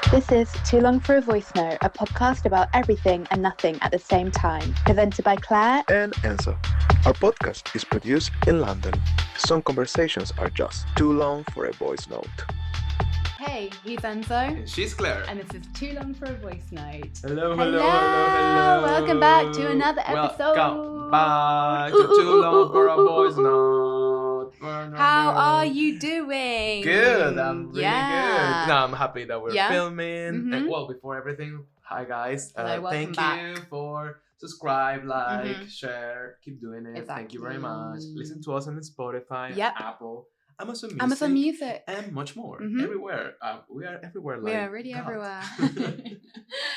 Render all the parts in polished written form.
This is Too Long for a Voice Note, a podcast about everything and nothing at the same time, presented by Claire and Enzo. Our podcast is produced in London. Some conversations are just too long for a voice note. Hey, he's Enzo. And she's Claire. And this is Too Long for a Voice Note. Hello. Welcome back to another episode. Welcome back to Too Long for a Voice Note. How are you doing? Good, I'm really good. No, I'm happy that we're filming. Mm-hmm. And well, before everything, hi guys. Hello, thank back. you for subscribe, like, share, keep doing it. Exactly. Thank you very much. Listen to us on Spotify, Apple, Amazon Music, and much more. Mm-hmm. Everywhere. We are everywhere. We are really everywhere.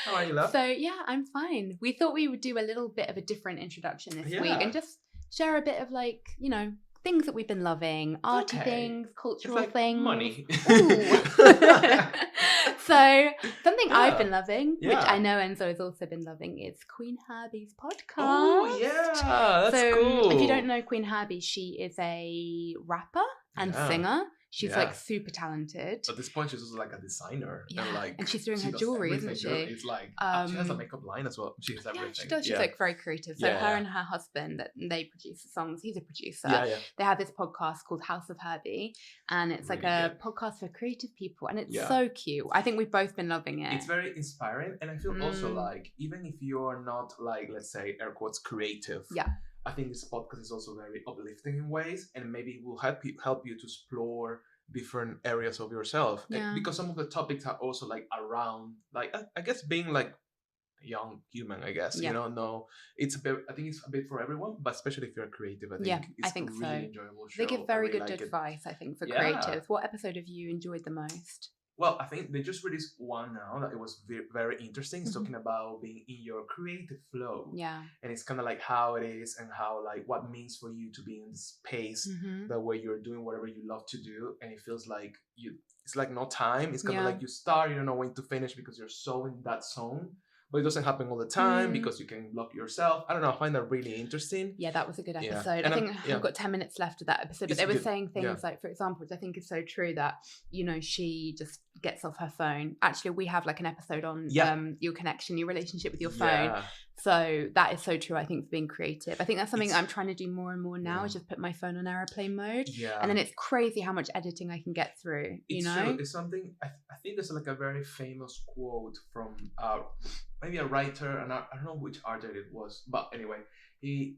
How are you, love? So yeah, I'm fine. We thought we would do a little bit of a different introduction this week and just share a bit of things that we've been loving, arty things, cultural things. Money. So something I've been loving, which I know Enzo has also been loving, is Queen Herbie's podcast. Oh yeah, that's cool. If you don't know Queen Herbie, she is a rapper and singer. She's like super talented. At this point, she's also like a designer. And she's doing her jewelry, isn't she? It's like she has a makeup line as well. She has everything. Yeah, she does. She's like very creative. So her and her husband, they produce the songs. He's a producer. They have this podcast called House of Herbie, and it's like a podcast for creative people, and it's so cute. I think we've both been loving it. It's very inspiring, and I feel also like even if you're not like, let's say, air quotes, creative. I think this podcast is also very uplifting in ways, and maybe it will help you to explore different areas of yourself. Because some of the topics are also like around, like I guess being like a young human. I guess you know. No, it's a bit. I think it's a bit for everyone, but especially if you're creative. I think it's a really enjoyable show. They give very good advice. I think for creatives. What episode have you enjoyed the most? Well, I think they just released one now that it was very, very interesting. It's talking about being in your creative flow. And it's kind of like how it is and how like what it means for you to be in space the way you're doing whatever you love to do. And it feels like it's like no time. It's kind of like you start, you don't know when to finish because you're so in that zone. But it doesn't happen all the time because you can block yourself. I don't know. I find that really interesting. Yeah, that was a good episode. I think I've got 10 minutes left of that episode. But they were saying things like, for example, which I think is so true, that, you know, she just gets off her phone. Actually, we have like an episode on your connection, your relationship with your phone. So that is so true, I think, for being creative. I think that's something I'm trying to do more and more now, is just put my phone on airplane mode. And then it's crazy how much editing I can get through, you know? True. It's something, I think there's like a very famous quote from maybe a writer, and I don't know which artist it was, but anyway, he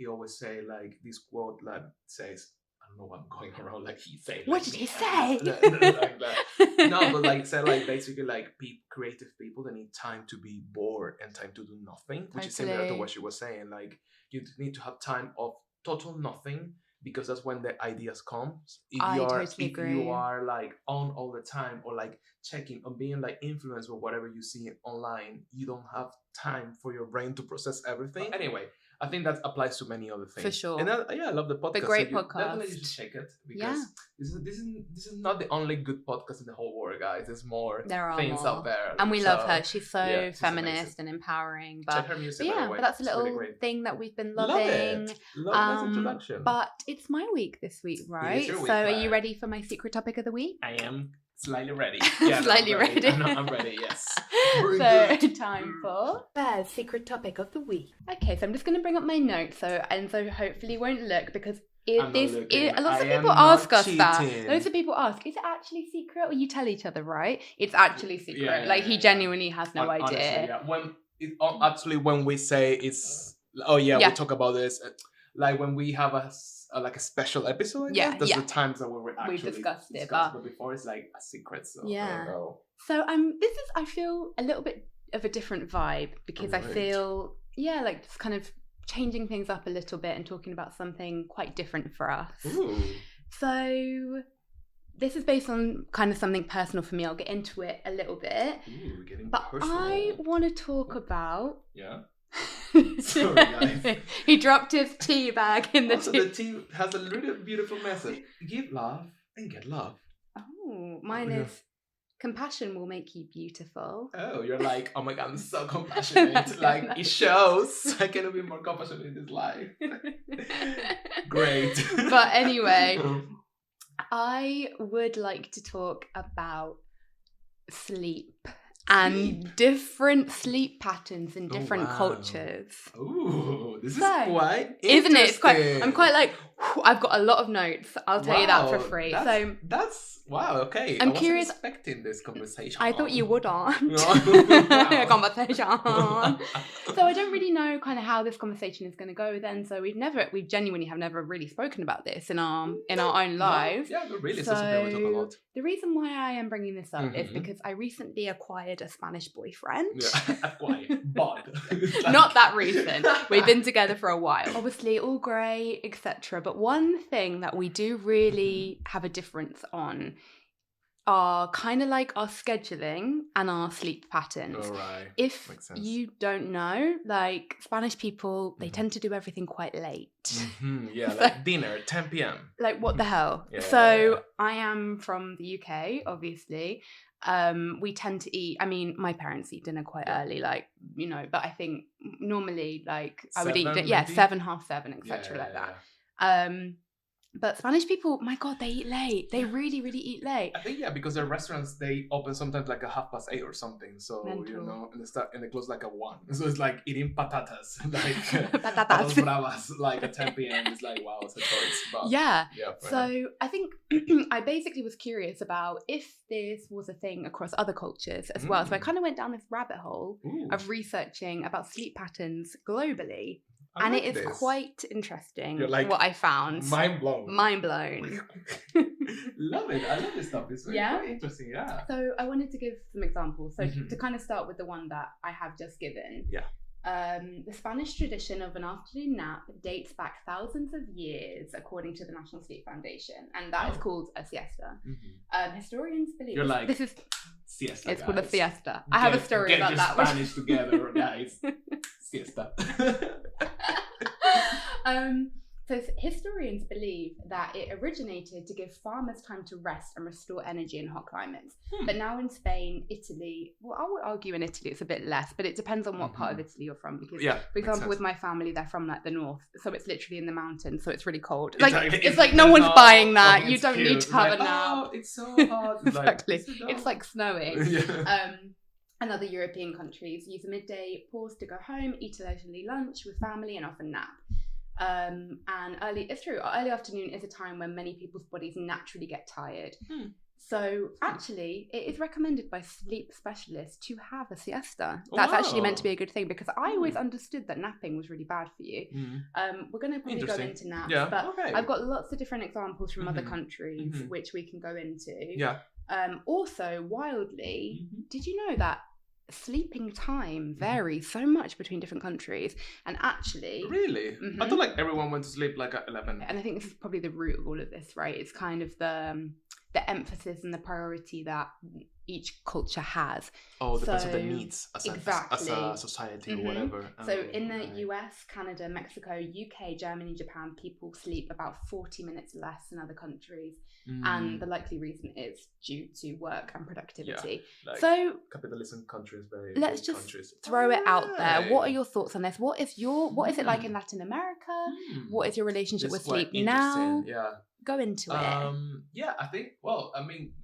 always say like this quote that says, I don't know what I'm going around like he said. What did he say? No, but like said like basically like creative people, they need time to be bored and time to do nothing, which is similar to what she was saying. Like you need to have time of total nothing, because that's when the ideas come. If you are like on all the time, or like checking or being like influenced by whatever you see online, you don't have time for your brain to process everything. But anyway, I think that applies to many other things. For sure. And I love the podcast. The great podcast. Definitely you should check it, because this is not the only good podcast in the whole world, guys. There's more things out there. And we love her. She's so feminist and empowering. But check her music, but that's a little thing that we've been loving. Love this introduction. But it's my week this week, right? It is your week, are you ready for my secret topic of the week? I am slightly ready. Slightly ready. I'm ready, yes. So time for Bear's secret topic of the week. Okay, so I'm just going to bring up my notes, so hopefully won't look, because lots of people ask us that. Loads of people ask, is it actually secret? Or you tell each other, right? It's actually secret. He genuinely has no idea. Honestly, when we say it's, we talk about this, like when we have a special episode, I guess, that's the times that we actually discussed it. But before it's like a secret, so I don't know. So I feel a little bit of a different vibe, because I feel like just kind of changing things up a little bit and talking about something quite different for us. Ooh. So this is based on kind of something personal for me. I'll get into it a little bit. Ooh, we're getting but personal. I want to talk about Sorry, guys. He dropped his tea bag in the tea. The tea has a really beautiful message. Give love and get love. Oh, mine is compassion will make you beautiful. Oh, you're like, oh my God, I'm so compassionate. Like, it shows. I cannot be more compassionate in this life. Great. But anyway, I would like to talk about sleep. And different sleep patterns in different cultures. Ooh, this is quite interesting. Isn't it? I'm quite like, I've got a lot of notes. I'll tell you that for free. That's wow. Okay, I'm curious. Expecting this conversation. I thought you would on conversation. So I don't really know kind of how this conversation is going to go. Then, so we genuinely have never really spoken about this in our own lives. Yeah, but really, so we talk a lot. The reason why I am bringing this up is because I recently acquired a Spanish boyfriend. Yeah, acquired, but not that recent. We've been together for a while. Obviously, all great, etc. But one thing that we do really have a difference on are kind of like our scheduling and our sleep patterns. All right. If you don't know, like Spanish people, they tend to do everything quite late. Yeah, like dinner, 10 p.m. Like what the hell? Yeah, so I am from the UK, obviously. We tend to eat, I mean, my parents eat dinner quite early, like, you know, but I think normally like I would eat, 7, 7:30, etc. like that. But Spanish people, my God, they eat late. They really, really eat late. I think, because their restaurants, they open sometimes like 8:30 or something. So, Mental. You know, and they close like at 1. So it's like eating patatas, like patatas bravas, like at 10 p.m. It's like, wow, it's a choice. But, so I think I basically was curious about if this was a thing across other cultures as well. So I kind of went down this rabbit hole of researching about sleep patterns globally. And it is quite interesting what I found. Mind blown. Love it. I love this stuff. It's quite interesting. Yeah. So I wanted to give some examples. So to kind of start with the one that I have just given. Yeah. The Spanish tradition of an afternoon nap dates back thousands of years, according to the National Sleep Foundation, and that is called a siesta. Historians believe this is siesta. It's called a siesta. I have a story about that. Get your Spanish together, guys. Siesta. So historians believe that it originated to give farmers time to rest and restore energy in hot climates. But now in Spain, Italy, well, I would argue in Italy it's a bit less, but it depends on what part of Italy you're from. Because, for example, with my family, they're from like the north, so it's literally in the mountains, so it's really cold. It's like no one's buying that. You don't need to have a nap. Oh, it's so hot. Exactly. It's like snowing. And other European countries use a midday pause to go home, eat a leisurely lunch with family, and often nap. And it's true, early afternoon is a time when many people's bodies naturally get tired. So actually, it is recommended by sleep specialists to have a siesta. That's actually meant to be a good thing, because I always understood that napping was really bad for you. We're going to probably go into naps, but I've got lots of different examples from other countries which we can go into. Also, wildly, did you know that sleeping time varies so much between different countries? And actually, really, I thought like everyone went to sleep like at 11. And I think this is probably the root of all of this, right? It's kind of the emphasis and the priority that each culture has. Depends on the needs as a society or whatever. So in the US, Canada, Mexico, UK, Germany, Japan, people sleep about 40 minutes less than other countries. And the likely reason is due to work and productivity. So capitalism countries, very let's just throw it out there. What are your thoughts on this? What is it like in Latin America? What is your relationship with sleep now? Go into it. I think,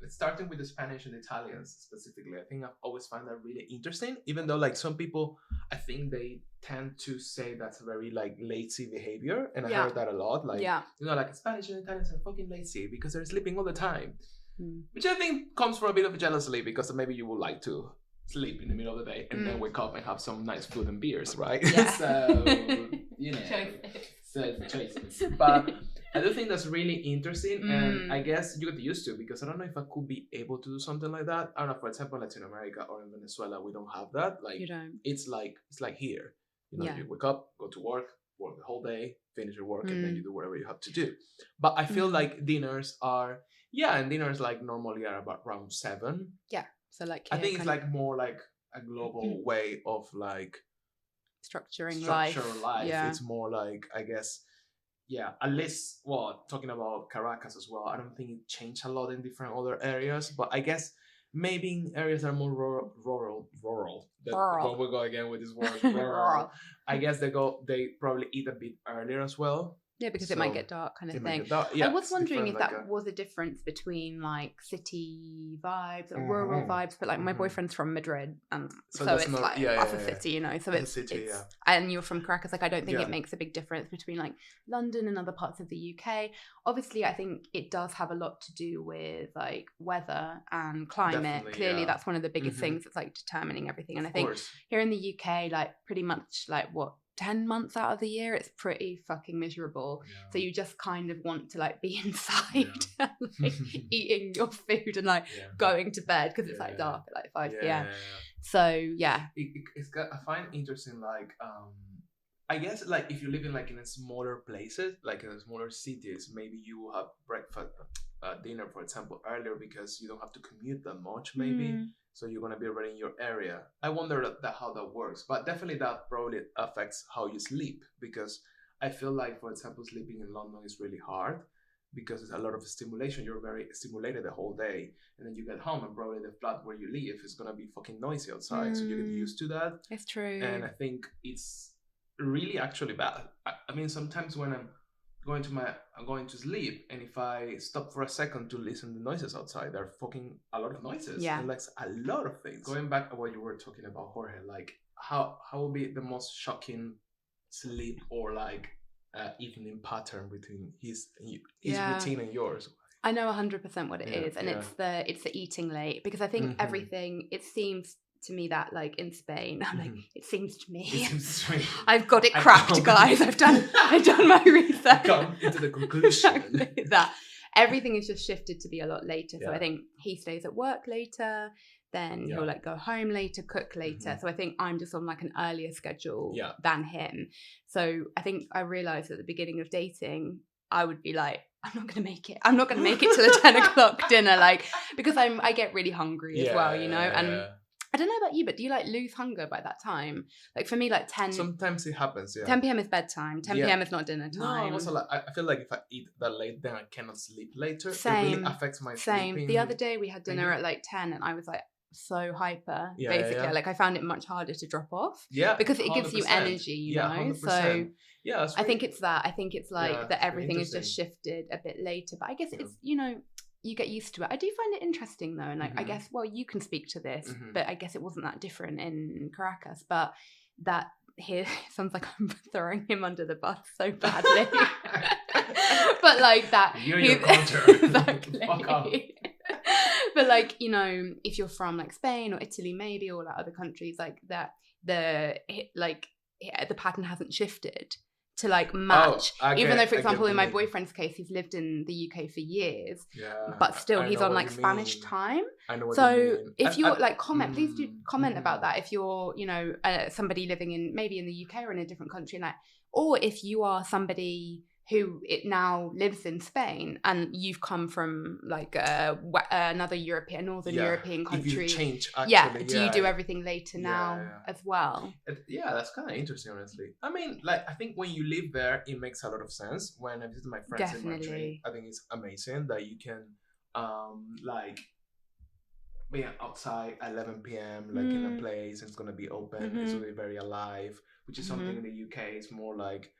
starting with the Spanish and Italians specifically, I think I've always found that really interesting, even though like some people, I think they tend to say that's very like lazy behavior, and I heard that a lot, like you know, like Spanish and Italians are fucking lazy because they're sleeping all the time, which I think comes from a bit of jealousy, because maybe you would like to sleep in the middle of the day and then wake up and have some nice food and beers, right? So you know, choices. But I do think that's really interesting, and I guess you get used to it, because I don't know if I could be able to do something like that. I don't know, for example, Latin America or in Venezuela, we don't have that. Like, you don't. It's like here. You know, you wake up, go to work the whole day, finish your work, and then you do whatever you have to do. But I feel like dinners are, and dinners like normally are about around 7. Yeah. So like, I think it's like more like a global way of like structuring life. Yeah. It's more like, I guess, at least, talking about Caracas as well, I don't think it changed a lot in different other areas, but I guess maybe in areas that are more rural. When we go again with this word, rural. I guess they probably eat a bit earlier as well. Yeah, because it might get dark kind of thing. Yeah, I was wondering if that was a difference between like city vibes and rural vibes, but like my boyfriend's from Madrid, and so it's not, like a city, you know. So it's and you're from Caracas. Like I don't think it makes a big difference between like London and other parts of the UK. Obviously, I think it does have a lot to do with like weather and climate. Definitely, clearly, that's one of the biggest things that's like determining everything. And I think here in the UK, like pretty much like 10 months out of the year it's pretty fucking miserable, so you just kind of want to like be inside and, like, eating your food and like going to bed because it's like dark at like 5 p.m. So it's got, I find interesting like I guess like if you live in like in a smaller places, like in smaller cities, maybe you will have breakfast dinner for example earlier because you don't have to commute that much maybe. So you're going to be already in your area. I wonder how that works. But definitely that probably affects how you sleep. Because I feel like, for example, sleeping in London is really hard. Because it's a lot of stimulation. You're very stimulated the whole day. And then you get home and probably the flat where you live is going to be fucking noisy outside. So you get used to that. It's true. And I think it's really actually bad. I mean, sometimes when I'm going to sleep, and if I stop for a second to listen to noises outside, there are fucking a lot of noises. And like a lot of things. Going back to what you were talking about, Jorge, like how would be the most shocking sleep or like evening pattern between his routine and yours? I know 100% what it is, and it's the eating late, because I think everything, it seems to me that like in Spain, I'm like, it seems to me I've got it cracked, guys. I've done my research. Come into the conclusion that everything is just shifted to be a lot later. So I think he stays at work later, then he'll like go home later, cook later. So I think I'm just on like an earlier schedule than him. So I think I realized at the beginning of dating, I would be like, I'm not going to make it. I'm not going to make it to the 10 o'clock dinner, like, because I get really hungry as well, you know, and I don't know about you, but do you like lose hunger by that time? Like for me, like 10. Sometimes it happens. 10 p.m. is bedtime. 10 p.m. is not dinner time. No, also like I feel like if I eat that late, then I cannot sleep later. Same. It really affects my sleeping. The other day we had dinner at like 10, and I was like so hyper. Basically, like I found it much harder to drop off. Yeah, because it gives you energy. You know, 100%. So yeah, I think it's that. I think it's like that everything is just shifted a bit later. But I guess it's you get used to it. I do find it interesting though, and like I guess you can speak to this, but I guess it wasn't that different in Caracas. But that here sounds like I'm throwing him under the bus so badly. But like that, you're your counter. Exactly. But like, you know, if you're from like Spain or Italy maybe, or like other countries like that, the pattern hasn't shifted to like match, even though, for example, in my boyfriend's case, he's lived in the UK for years, but still he's on like Spanish time. I know what so you mean. If you're like please do comment about that. If you're, you know, somebody living in maybe in the UK or in a different country, like, or if you are somebody who now lives in Spain and you've come from like another northern European country. If you change, actually, do you do everything later now as well? Yeah, that's kind of interesting, honestly. I mean, like, I think when you live there, it makes a lot of sense. When I visit my friends in Madrid, I think it's amazing that you can, like, be outside at 11 p.m. like in a place, and it's gonna be open. It's gonna be very alive, which is something in the UK. It's more like,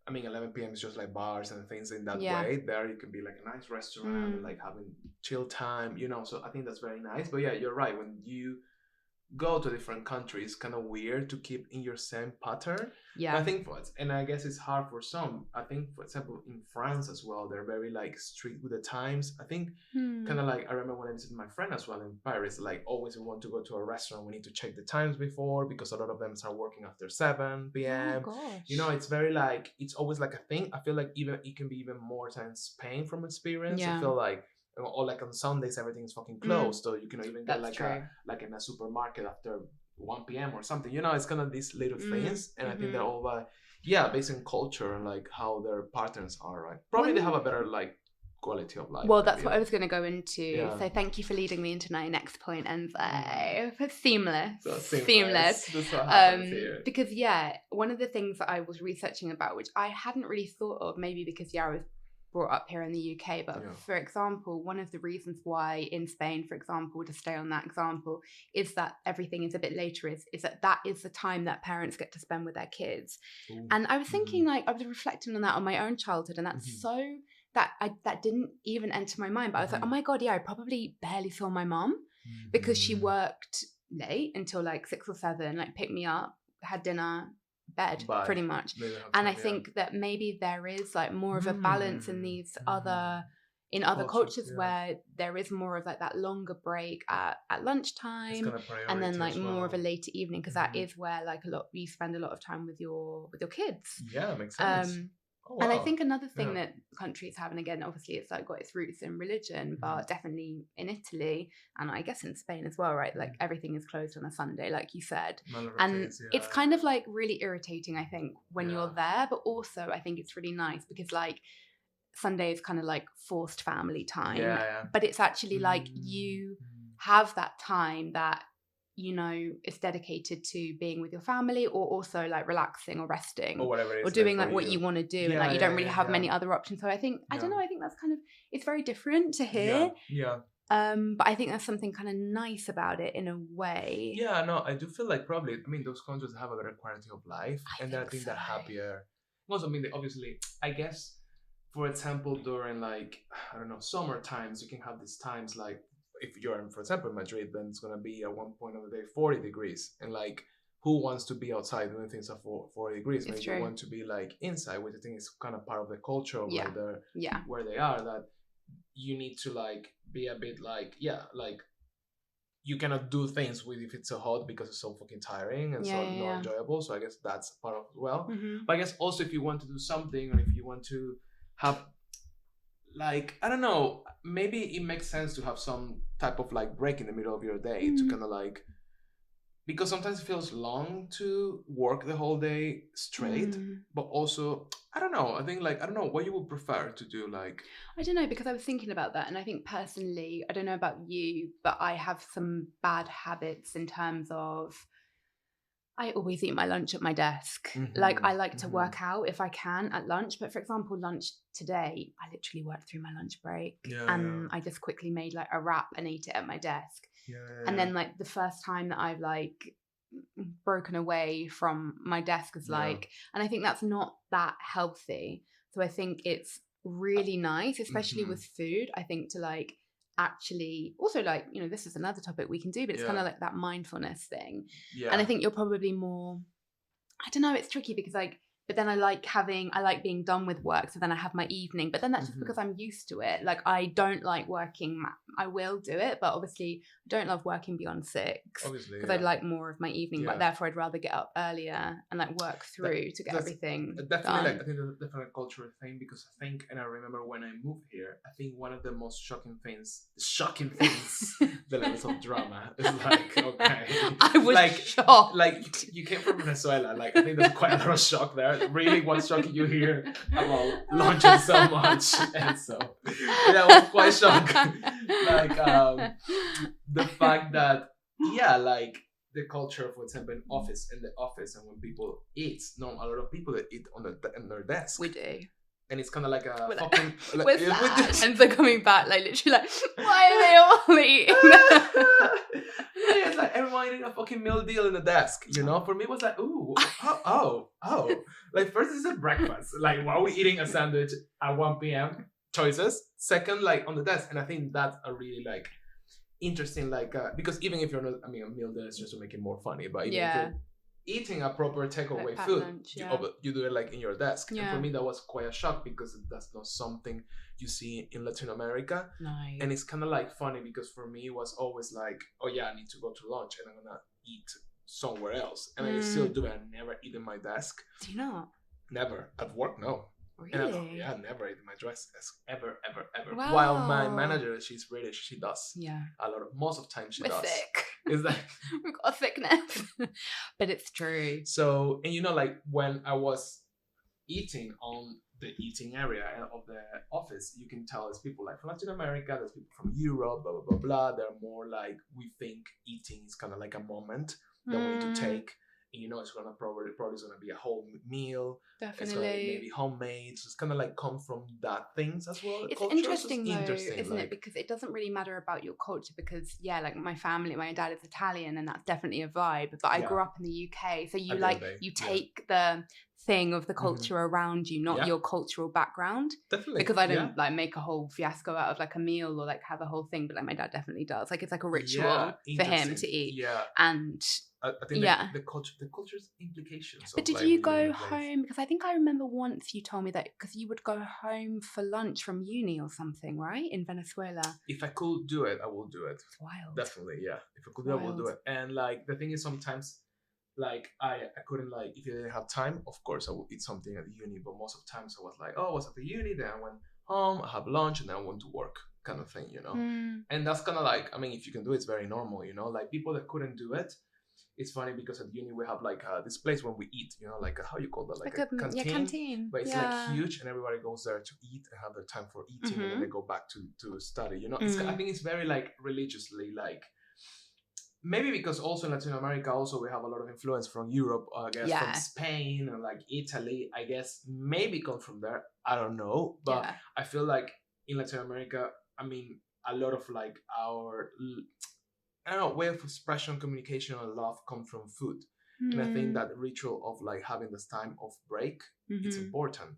I mean, 11 p.m. is just like bars and things in that way. There you can be like a nice restaurant and like having chill time, you know. So I think that's very nice. But yeah, you're right. When you go to different countries, it's kind of weird to keep in your same pattern. Yeah. I think and I guess it's hard for some. I think, for example, in France as well, they're very like strict with the times. I think kind of like, I remember when I visited my friend as well in Paris, like always we want to go to a restaurant, we need to check the times before, because a lot of them start working after 7 p.m. Oh, gosh. You know, it's very like, it's always like a thing. I feel like even it can be even more than Spain from experience. I feel like, or like on Sundays everything is fucking closed, so you can even get like in a supermarket after 1 p.m. or something. You know, it's kind of these little things, and I think they're all based in culture and like how their patterns are, right? Probably they have a better like quality of life. Well, that's what I was going to go into. So thank you for leading me into my next point, and seamless. That's what happens here. Because one of the things that I was researching about, which I hadn't really thought of, maybe because I was brought up here in the UK, but for example, one of the reasons why in Spain, for example, to stay on that example, is that everything is a bit later, is that is the time that parents get to spend with their kids. Ooh. And I was thinking, like, I was reflecting on that on my own childhood, and that's so that didn't even enter my mind, but I was like, oh my God, yeah, I probably barely saw my mom because she worked late until like 6 or 7, like picked me up, had dinner, bed. Bye. Pretty much. And I think that maybe there is like more of a balance in these other cultures where there is more of like that longer break at lunchtime, and then like more of a later evening, because that is where like you spend a lot of time with your kids. Yeah, makes sense. Wow. And I think another thing that countries have, and again, obviously it's like got its roots in religion, but definitely in Italy, and I guess in Spain as well, right? Like everything is closed on a Sunday, like you said. And it's kind of like really irritating, I think, when you're there, but also I think it's really nice because like Sunday is kind of like forced family time, but it's actually like you have that time that, you know, it's dedicated to being with your family, or also like relaxing or resting or whatever it is, or doing like what you want to do, and like you don't really have many other options. So I think I don't know, I think that's kind of, it's very different to here. But I think there's something kind of nice about it in a way. Yeah, no, I do feel like probably, I mean, those countries have a better quality of life, and I think they're happier. Also, I mean, obviously, I guess, for example, during like, I don't know, summer times, you can have these times like, if you're in, for example, Madrid, then it's going to be at one point of the day 40 degrees. And like, who wants to be outside doing things at 40 degrees? Maybe you want to be like inside, which I think is kind of part of the culture of where they are, that you need to like be a bit like, like you cannot do things with if it's so hot because it's so fucking tiring and not enjoyable. So I guess that's part of it as well. But I guess also if you want to do something, or if you want to have, like, I don't know, maybe it makes sense to have some type of like break in the middle of your day to kind of like, because sometimes it feels long to work the whole day straight, but also, I don't know, I think like, I don't know what you would prefer to do. Like, I don't know, because I was thinking about that, and I think personally, I don't know about you, but I have some bad habits in terms of, I always eat my lunch at my desk. Like, I like to work out if I can at lunch. But for example, lunch today, I literally worked through my lunch break. And I just quickly made like a wrap and ate it at my desk. And then like the first time that I've like broken away from my desk is like, and I think that's not that healthy. So I think it's really nice, especially with food, I think, to like, actually also like, you know, this is another topic we can do, but it's kind of like that mindfulness thing. And I think you're probably more, I don't know, it's tricky because like, but then I like being done with work, so then I have my evening, but then that's just because I'm used to it. Like, I don't like working, I will do it, but obviously I don't love working beyond 6 because I'd like more of my evening, but therefore I'd rather get up earlier and like work through to get everything definitely done. Like, I think that's definitely a cultural thing, because I think, and I remember when I moved here, I think one of the most shocking things the levels of drama is like, okay, I was like shocked. Like, you came from Venezuela, like I think there's quite a lot of shock there. Really, what's shocking you here about lunching so much, and so I was quite shocked. Like the fact that like the culture, for example, in the office, and when people eat, a lot of people that eat on their desk. We do. And it's kind of like a we're fucking... Like, and they're coming back, like, literally like, why are they all eating? It's like everyone eating a fucking meal deal in the desk, you know? For me, it was like, ooh, oh. Like, first, this is a breakfast. Like, why are we eating a sandwich at 1 p.m.? Choices. Second, like, on the desk. And I think that's a really, like, interesting, like, because even if you're not, I mean, a meal deal is just to make it more funny, but even if you're eating a proper takeaway like food, lunch, you do it like in your desk. And for me, that was quite a shock, because that's not something you see in Latin America. Nice. And it's kind of like funny, because for me it was always like, oh yeah, I need to go to lunch and I'm gonna eat somewhere else. And I still do it. I never eat in my desk. Do you not? Never. At work, no. Really? I never eat in my desk ever. Wow. While my manager, she's British, she does. Yeah. Most of the time she We're does. Thick. It's like we've got a thickness. But it's true. So, and you know, like when I was eating on the eating area of the office, you can tell there's people like from Latin America, there's people from Europe, blah, blah, blah, blah. They're more like, we think eating is kind of like a moment that we need to take. And, you know, know, it's gonna probably it's gonna be a whole meal. Definitely. It's gonna be maybe homemade. So it's gonna like come from that things as well. It's interesting though, isn't it? Because it doesn't really matter about your culture, because like my family, my dad is Italian, and that's definitely a vibe. But I grew up in the UK, so you take the thing of the culture around you, not your cultural background. Definitely. Because I don't like make a whole fiasco out of like a meal or like have a whole thing, but like my dad definitely does. Like it's like a ritual for him to eat. Yeah. And I think the culture's implications. But did you go home? Because I think I remember once you told me that because you would go home for lunch from uni or something, right? In Venezuela. If I could do it, I will do it. Wild. Definitely, yeah. If I could do it, I will do it. And like the thing is, sometimes like I couldn't, like, if I didn't have time, of course I would eat something at the uni. But most of the times I was like, oh, I was at the uni, then I went home, I have lunch, and then I went to work, kind of thing, you know. And that's kind of like, I mean, if you can do it, it's very normal, you know. Like people that couldn't do it. It's funny because at uni we have like this place when we eat, you know, like how you call that, like a canteen. Yeah, canteen. But it's like huge, and everybody goes there to eat and have their time for eating, and then they go back to study. You know, I think it's very like religiously, like maybe because also in Latin America also we have a lot of influence from Europe, I guess, from Spain and like Italy. I guess maybe come from there. I don't know, but I feel like in Latin America, I mean, a lot of like our way of expression, communication, and love come from food. And I think that ritual of like having this time of break, it's important.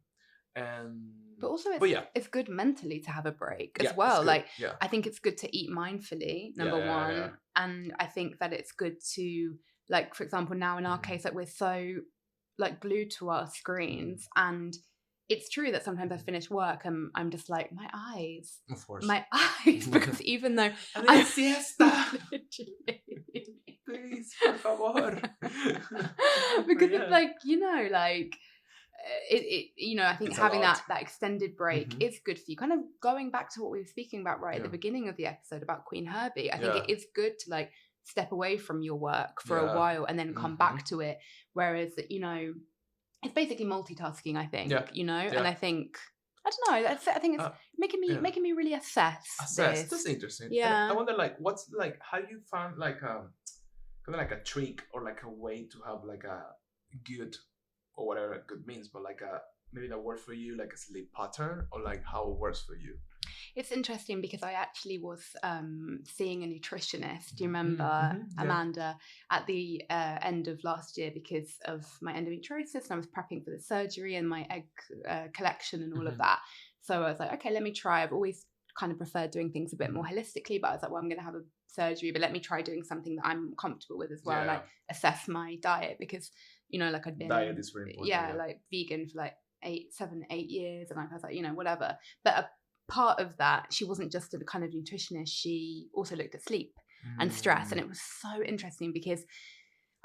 But also it's good mentally to have a break as well. Like I think it's good to eat mindfully, number one. And I think that it's good to, like, for example, now in our case, like we're so like glued to our screens, and it's true that sometimes I finish work and I'm just like, my eyes. Of course. My eyes. Because even though I siesta. Please, por favor. Because it's like, you know, like it you know, I think having that extended break is good for you. Kind of going back to what we were speaking about at the beginning of the episode about Queen Herbie. I think it is good to like step away from your work for a while and then come back to it. Whereas, you know, it's basically multitasking, I think, you know, and I think, I don't know, I think it's making me really assess this. That's interesting. Yeah. And I wonder, like, what's, like, how you found, like, kind of like a trick or, like, a way to have, like, a good, or whatever good means, but, like, a maybe that works for you, like a sleep pattern, or, like, how it works for you? It's interesting because I actually was seeing a nutritionist. Do you remember, Amanda, at the end of last year because of my endometriosis, and I was prepping for the surgery and my egg collection and all of that. So I was like, okay, let me try. I've always kind of preferred doing things a bit more holistically, but I was like, well, I'm going to have a surgery, but let me try doing something that I'm comfortable with as well, like assess my diet, because, you know, like I'd been diet is really important, like vegan for like 7-8 years, and I was like, you know, whatever. But a part of that, she wasn't just a kind of nutritionist, she also looked at sleep and stress, and it was so interesting because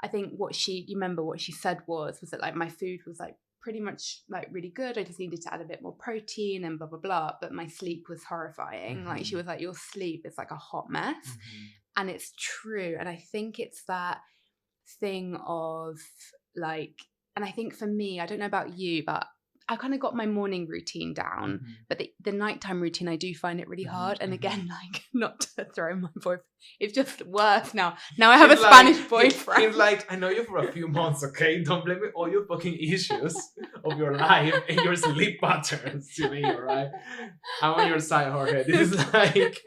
I think you remember what she said was that like my food was like pretty much like really good, I just needed to add a bit more protein and blah blah blah, but my sleep was horrifying. Like she was like, your sleep is like a hot mess. And it's true. And I think it's that thing of like, and I think for me, I don't know about you, but I kind of got my morning routine down, but the nighttime routine, I do find it really hard. And again, like, not to throw my boyfriend, it's just worse now. Now I have a Spanish boyfriend. It's like, I know you for a few months, okay? Don't blame me all your fucking issues of your life and your sleep patterns to me, all right? I'm on your side, Jorge. This is like...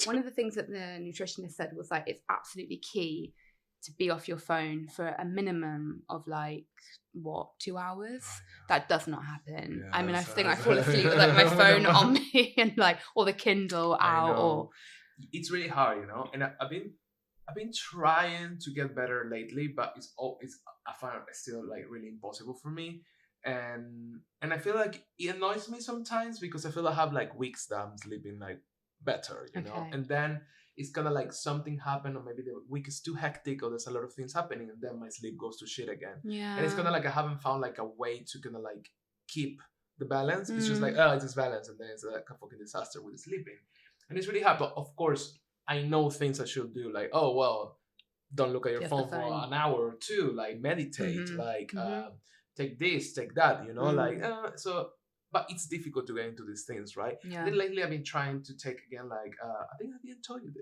One of the things that the nutritionist said was like, it's absolutely key to be off your phone for a minimum of like, 2 hours? That does not happen. I mean, I think I fall asleep with like my phone on me and like, or the Kindle out, or it's really hard, you know. And I've been trying to get better lately, but I find it still like really impossible for me. And I feel like it annoys me sometimes because I feel I have like weeks that I'm sleeping like better, you know. And then it's kind of like something happened, or maybe the week is too hectic, or there's a lot of things happening, and then my sleep goes to shit again. And it's kind of like I haven't found like a way to kind of like keep the balance. It's just like, oh, it's balance, and then it's like a fucking disaster with the sleeping. And it's really hard. But of course, I know things I should do, like, oh, well, don't look at your phone for an hour or two, like meditate, like take this, take that, you know, like, so but it's difficult to get into these things, right? Yeah. Then lately I've been trying to take again, like, I think I didn't tell you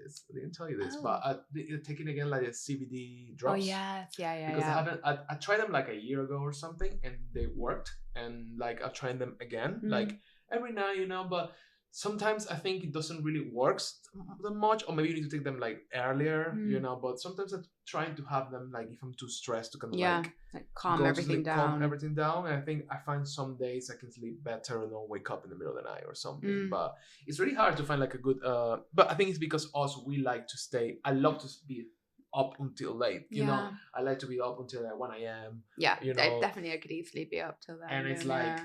this, but taking again like the CBD drops. Oh yes, yeah. Because I tried them like a year ago or something, and they worked, and like I've tried them again, like every now, but sometimes I think it doesn't really work that much, or maybe you need to take them like earlier, but sometimes I'm trying to have them like if I'm too stressed to kind of like calm everything down. And I think I find some days I can sleep better and don't wake up in the middle of the night or something, but it's really hard to find like a good but I think it's because also we like to stay, I love to be up until late, you know. I like to be up until like 1 a.m. Yeah, definitely I could easily be up till then. And it's like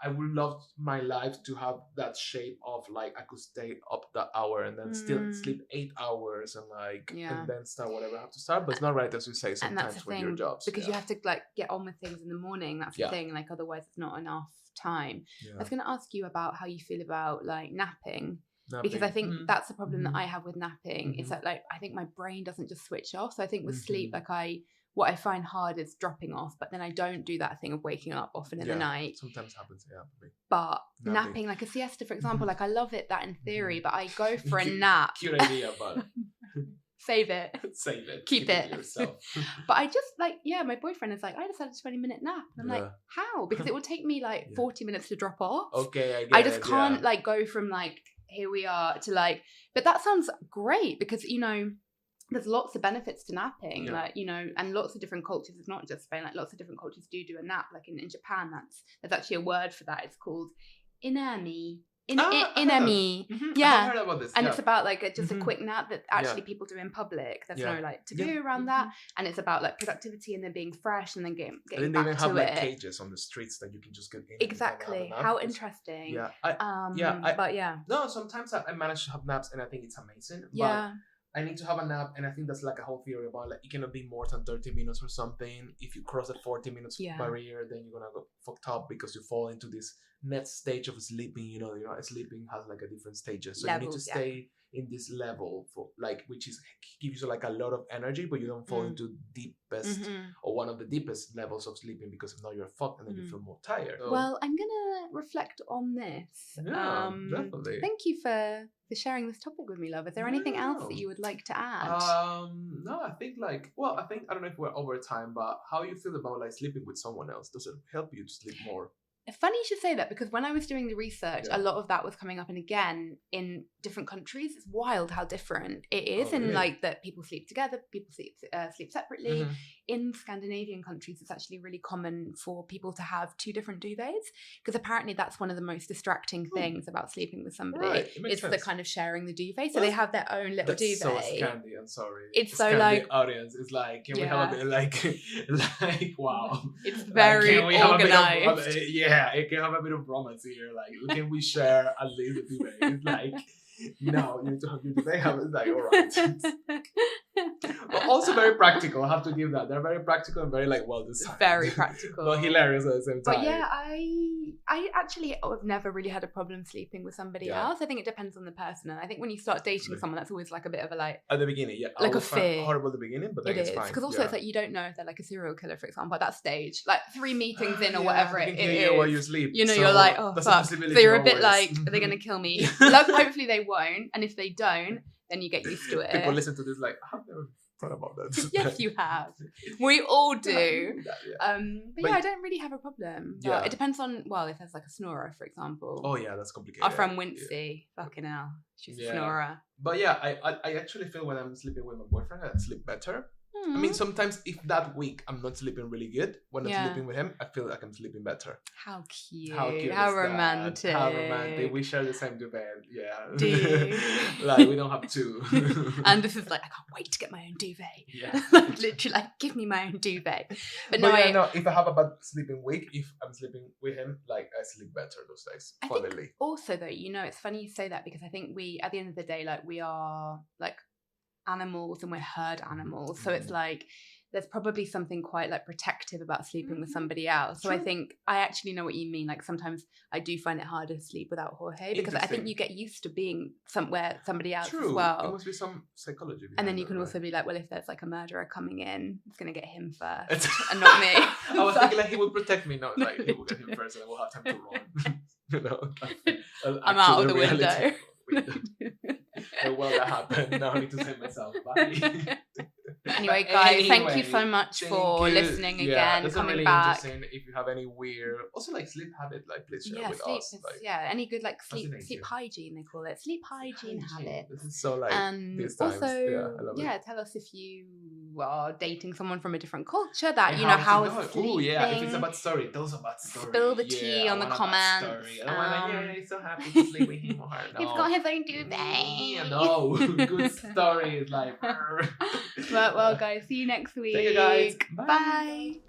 I would love my life to have that shape of like I could stay up that hour and then still sleep 8 hours and like and then start whatever I have to start. But it's not right, as you say, sometimes with your jobs. Because you have to like get on with things in the morning. That's the thing. Like otherwise it's not enough time. I was gonna ask you about how you feel about like napping. Because I think that's the problem that I have with napping. Is that like I think my brain doesn't just switch off. So I think with sleep, like what I find hard is dropping off, but then I don't do that thing of waking up often in the night. Sometimes happens, for me. But napping, like a siesta, for example, like I love it that in theory, but I go for a nap. Cute idea, but save it. Save it. Keep it. Yourself. But I just like, my boyfriend is like, I just had a 20-minute nap. And I'm like, how? Because it will take me like 40 minutes to drop off. Okay, I just can't like go from like, here we are to like, but that sounds great because, there's lots of benefits to napping, like, and lots of different cultures. It's not just Spain, like lots of different cultures do a nap. Like in Japan, there's actually a word for that. It's called inami. Inami. I've heard about this. And it's about like just a quick nap that actually people do in public. There's no like taboo around that. And it's about like productivity and then being fresh and then getting back to it. And then they even have like cages on the streets that you can just get in. Exactly. How interesting. No, sometimes I manage to have naps and I think it's amazing. But I need to have a nap, and I think that's like a whole theory about like it cannot be more than 30 minutes or something. If you cross the 40 minutes barrier, then you're gonna go fucked up because you fall into this next stage of sleeping. Sleeping has like a different stages, so you need to stay in this level for like, which is gives you like a lot of energy, but you don't fall into deepest or one of the deepest levels of sleeping because if not you're fucked and then you feel more tired. So, well, I'm gonna reflect on this. Definitely. Thank you for sharing this topic with me, love. Is there anything else that you would like to add? No, I think I don't know if we're over time, but how you feel about like sleeping with someone else? Does it help you to sleep more? Funny you should say that because when I was doing the research, a lot of that was coming up, and again in different countries, it's wild how different it is. And like that people sleep together, people sleep separately. In Scandinavian countries, it's actually really common for people to have 2 different duvets because apparently that's one of the most distracting things about sleeping with somebody. Right. It's the kind of sharing the duvet. So they have their own little duvet. So Scandi, I'm sorry. It's so Scandi like audience is like, can we have a bit like wow. It's very organized. It can have a bit of romance here. Like, can we share a little duvet? It's like, no, you need to have your duvet. It's like, all right. But also very practical. I have to give that. They're very practical and very like well designed. Very practical. But hilarious at the same time. But yeah, I actually have never really had a problem sleeping with somebody else. I think it depends on the person. And I think when you start dating someone, that's always like a bit of a like... At the beginning, like a fear. Horrible at the beginning, but then it's fine. Because also it's like you don't know if they're like a serial killer, for example, at that stage. Like 3 meetings in or whatever it is. While you sleep. So you're like, oh fuck. So you're a bit like, are they going to kill me? Like, hopefully they won't. And if they don't, then you get used to it. People listen to this like, I've never thought about that. Yes, you have. We all do. But I don't really have a problem. It depends on, if there's like a snorer, for example. Oh yeah, that's complicated. Our friend Wincy, fucking hell, she's a snorer. But yeah, I actually feel when I'm sleeping with my boyfriend, I sleep better. I mean, sometimes if that week I'm not sleeping really good, when I'm sleeping with him, I feel like I'm sleeping better. How cute. How romantic. How romantic. We share the same duvet. Yeah. Do you? Like, we don't have 2. And this is like, I can't wait to get my own duvet. Yeah. Like, literally, like, give me my own duvet. But no, if I have a bad sleeping week, if I'm sleeping with him, like, I sleep better those days. I think also, though, it's funny you say that because I think we, at the end of the day, like, we are, like, animals and we're herd animals. So it's like there's probably something quite like protective about sleeping with somebody else. So I think I actually know what you mean. Like sometimes I do find it harder to sleep without Jorge because I think you get used to being somewhere somebody else as well. There must be some psychology. And then you can also be like, well, if there's like a murderer coming in, it's gonna get him first and not me. I was thinking like he would protect me, not like he will get him first, and I will have time to run. You know, I'm out of the window. Well, that happened. Now I need to save myself. Bye. Anyway, guys, thank you so much for listening again, that's coming really back. Interesting. If you have any weird, also like sleep habit, like please share with us. Like, any good like sleep hygiene they call it, sleep hygiene habits. This is so like these times. Also, tell us if you are dating someone from a different culture that and you know how is sleeping. Oh yeah, if it's a bad story, tell us a bad story. Spill the tea on the comments. He's so happy to sleep with him or her. He's got his own duvet. No, good story is like. Well, guys, see you next week. Thank you, guys. Bye.